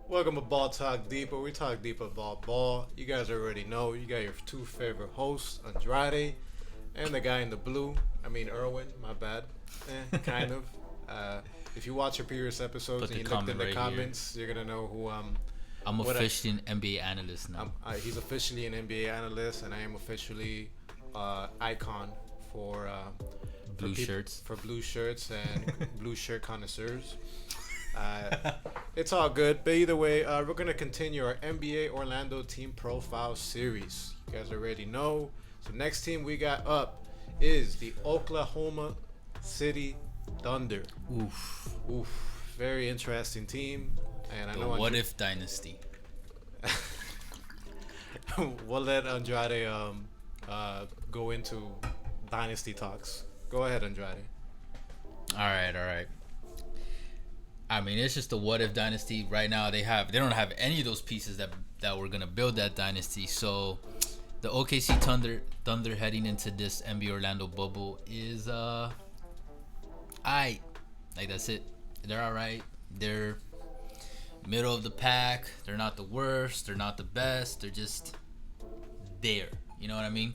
Welcome to Ball Talk Deep, where we talk deep about ball. You guys already know. You got your two favorite hosts, Andrade, and the guy in the blue. I mean, Irwin. My bad. Kind of. Uh, if you watch your previous episodes Put and the you looked in comment the right comments, you're gonna know who I'm what officially an NBA analyst now. he's officially an NBA analyst, and I am officially icon for Blue shirts. for blue shirts and blue shirt connoisseurs. Uh, it's all good, but either way, we're gonna continue our NBA Orlando team profile series. You guys already know. So next team we got up is the Oklahoma City Thunder. Oof. Oof, very interesting team. And I The know what if dynasty. we'll let Andrade go into dynasty talks. Go ahead, Andrade. All right. I mean, it's just the what if dynasty. Right now, they don't have any of those pieces that were gonna build that dynasty. So, the OKC Thunder heading into this NBA Orlando bubble is like that's it. They're all right. They're middle of the pack. They're not the worst. They're not the best. They're just there. You know what I mean?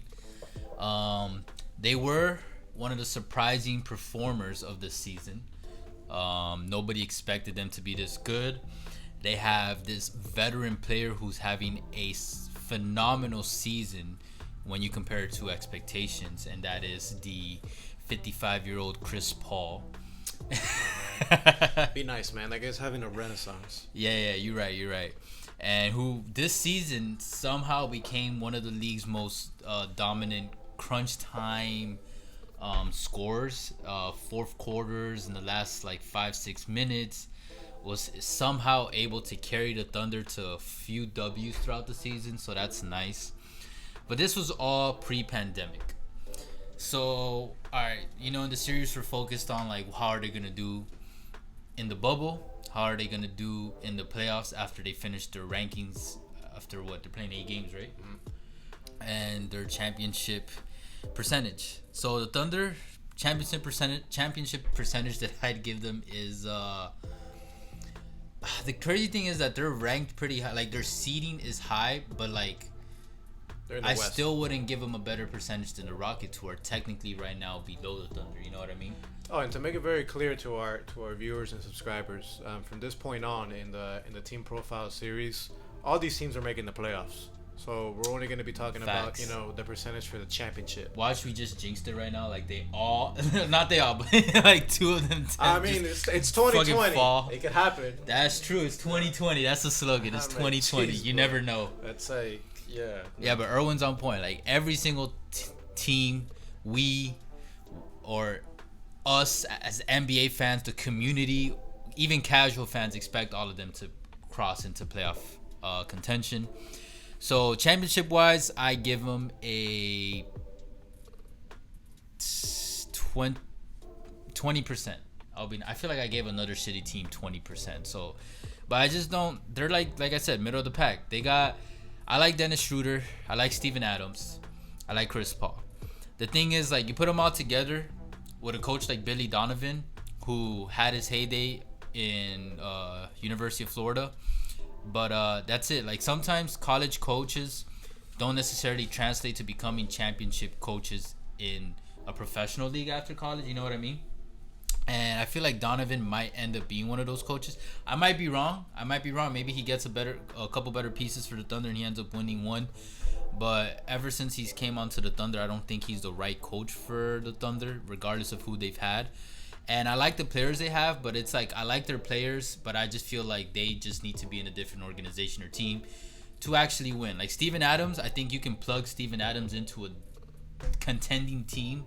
They were one of the surprising performers of this season. Nobody expected them to be this good. They have this veteran player who's having a phenomenal season when you compare it to expectations, and that is the 55-year-old Chris Paul. Be nice, man. That guy's having a renaissance. Yeah, you're right. And who this season somehow became one of the league's most dominant crunch time scores, fourth quarters in the last like 5-6 minutes, was somehow able to carry the Thunder to a few W's throughout the season, so that's nice. But this was all pre-pandemic. So, alright, in the series we're focused on like how are they gonna do in the bubble, how are they gonna do in the playoffs after they finish their rankings, after what they're playing 8 games, right? And their championship percentage. So the Thunder championship percentage that I'd give them is the crazy thing is that they're ranked pretty high. Like their seeding is high, but like I West. still wouldn't give them a better percentage than the Rockets, who are technically right now below the Thunder. You know what I mean? Oh, and to make it very clear to our viewers and subscribers, from this point on in the team profile series, all these teams are making the playoffs. So we're only going to be talking Facts. about the percentage for the championship. Watch, we just jinxed it right now. Like they all, not they all, but like two of them. I mean, it's 2020. Fall. It could happen. That's true. It's 2020. That's the slogan. It's 2020. Jeez, You bro. never know. That's like, yeah. Yeah, but Irwin's on point. Like every single team, we or us as NBA fans, the community, even casual fans expect all of them to cross into playoff contention. So championship wise, I give them a 20%. I feel like I gave another shitty team 20%. So, but I just don't. They're like I said, middle of the pack. I like Dennis Schroder. I like Steven Adams. I like Chris Paul. The thing is, like, you put them all together with a coach like Billy Donovan, who had his heyday in University of Florida. But that's it. Like sometimes college coaches don't necessarily translate to becoming championship coaches in a professional league after college. You know what I mean? And I feel like Donovan might end up being one of those coaches. I might be wrong. Maybe he gets a couple better pieces for the Thunder and he ends up winning one. But ever since he's came onto the Thunder, I don't think he's the right coach for the Thunder, regardless of who they've had. And I like the players they have, but it's like I like their players, but I just feel like they just need to be in a different organization or team to actually win. Like Steven Adams, I think you can plug Steven Adams into a contending team,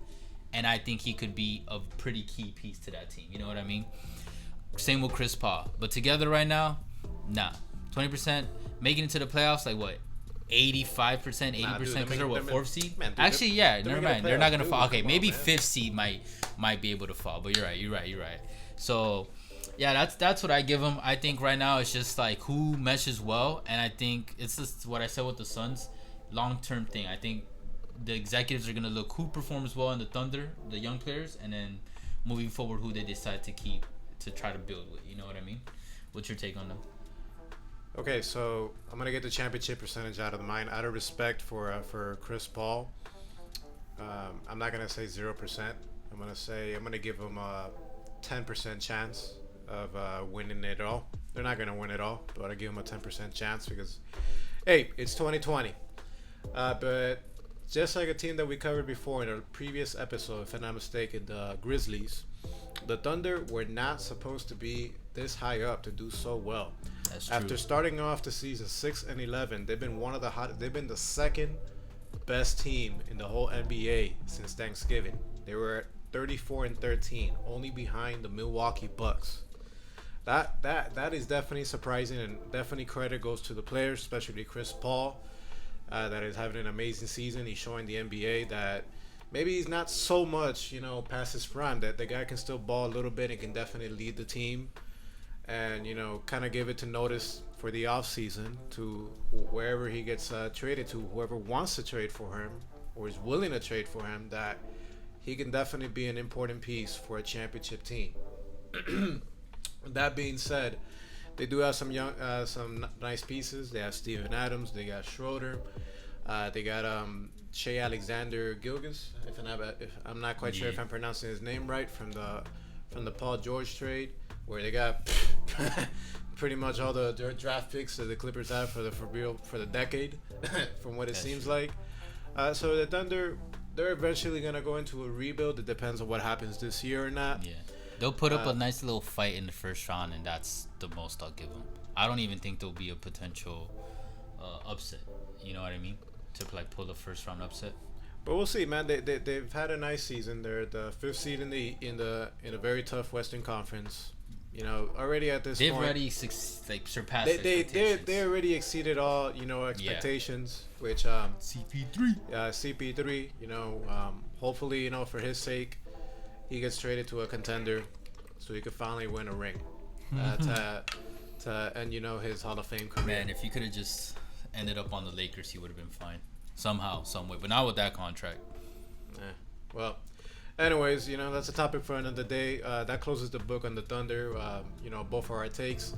and I think he could be a pretty key piece to that team. You know what I mean? Same with Chris Paul. But together right now, nah. 20%. Making it to the playoffs, like what? 85%, 80%, because they're what, fourth seed? Man, dude, Actually, yeah, they're never making mind. the They're not playoffs, gonna dude. fall. Okay, Come on, maybe man. fifth seed might be able to fall. But you're right. So, yeah, that's what I give them. I think right now it's just like who meshes well, and I think it's just what I said with the Suns, long-term thing. I think the executives are gonna look who performs well in the Thunder, the young players, and then moving forward who they decide to keep to try to build with. You know what I mean? What's your take on them? Okay, so I'm gonna get the championship percentage out of the mind. Out of respect for Chris Paul, I'm not gonna say 0%. I'm gonna give him a 10% chance of winning it all. They're not gonna win it all, but I give him a 10% chance because, hey, it's 2020. But just like a team that we covered before in a previous episode, if I'm not mistaken, the Grizzlies, the Thunder were not supposed to be this high up to do so well. That's true. After starting off the season 6-11, they've been one of the hot. They've been the second best team in the whole NBA since Thanksgiving. They were at 34-13, only behind the Milwaukee Bucks. That is definitely surprising, and definitely credit goes to the players, especially Chris Paul, that is having an amazing season. He's showing the NBA that maybe he's not so much, past his prime. That the guy can still ball a little bit and can definitely lead the team, and kind of give it to notice for the offseason to wherever he gets traded to, whoever wants to trade for him or is willing to trade for him, that he can definitely be an important piece for a championship team. That being said, they do have some nice pieces. They have Steven Adams. They got Schroder. They got Alexander Gilgeous. If I'm not quite sure if I'm pronouncing his name right, from the Paul George trade, where they got pretty much all the draft picks that the Clippers have for the decade, from what it seems like. So the Thunder, they're eventually gonna go into a rebuild. It depends on what happens this year or not. Yeah. They'll put up a nice little fight in the first round, and that's the most I'll give them. I don't even think there'll be a potential upset. You know what I mean? To pull the first round upset. But we'll see, man. They've had a nice season. They're the 5th seed in a very tough Western Conference. Already at this they've point, already surpassed they already exceeded all expectations. Yeah. Which CP3. Hopefully, for his sake, he gets traded to a contender, so he could finally win a ring to end his Hall of Fame career. Man, if he could have just ended up on the Lakers, he would have been fine somehow, some way, but not with that contract. Well, anyways, that's a topic for another day. That closes the book on the Thunder. Both of our takes.